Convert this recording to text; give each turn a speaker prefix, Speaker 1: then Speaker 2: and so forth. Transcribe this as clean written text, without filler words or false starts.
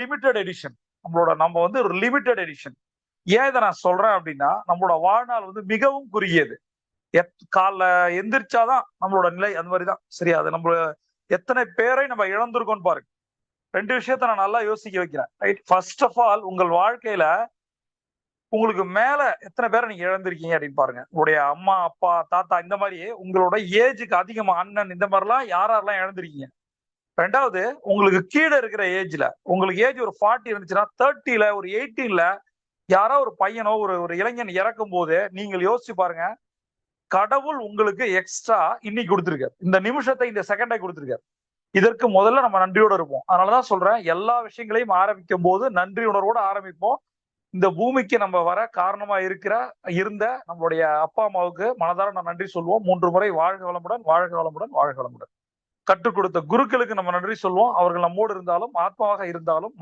Speaker 1: Limited edition. நம்ம வந்து ஒரு லிமிடெட் எடிஷன். ஏன் இத நான் சொல்றேன் அப்படின்னா, நம்மளோட வாழ்நாள் வந்து மிகவும் குறுகியது. காலைல எந்திரிச்சாதான் நம்மளோட நிலை அந்த மாரி தான். சரியா? அது நம்ம எத்தனை பேரை நம்ம இழந்திருக்கோம்னு பாருங்க. 2 விஷயத்த நான் நல்லா யோசிக்க வைக்கிறேன். ரைட். ஃபர்ஸ்ட் ஆஃப் ஆல் உங்கள் வாழ்க்கையில உங்களுக்கு மேல எத்தனை பேரை நீங்க இழந்திருக்கீங்க அப்படின்னு பாருங்க. உங்களுடைய அம்மா, அப்பா, தாத்தா இந்த மாரி உங்களோட ஏஜ்க்கு அதிகமா அண்ணன் இந்த மாரிலாம் யாரெல்லாம் இழந்திருக்கீங்க. 2வது உங்களுக்கு கீழ இருக்கிற ஏஜ்ல உங்களுக்கு ஏஜ் ஒரு 40 இருந்துச்சுன்னா 30ல ஒரு 18ல யாரோ ஒரு பையனோ ஒரு ஒரு இளைஞன் இறக்கும்போது நீங்கள் யோசிச்சு பாருங்க. கடவுள் உங்களுக்கு எக்ஸ்ட்ரா இன்னைக்கு குடுத்திருக்காரு. இந்த நிமிஷத்தை இந்த செகண்டை குடுத்திருக்காரு. இதற்கு முதல்ல நம்ம நன்றியோட இருப்போம். அதனாலதான் சொல்றேன் எல்லா விஷயங்களையும் ஆரம்பிக்கும் போது நன்றி உணர்வோட ஆரம்பிப்போம். இந்த பூமிக்கு நம்ம வர காரணமா இருந்த நம்மளுடைய அப்பா அம்மாவுக்கு மனதார நான் நன்றி சொல்வோம். 3 முறை வாழ்க வளமுடன், வாழ்க வளமுடன், வாழ்க வளமுடன். கற்றுக் கொடுத்த குருக்களுக்கு நம்ம நன்றி சொல்வோம். அவர்கள் நம்மோடு இருந்தாலும், ஆத்மாவாக இருந்தாலும்,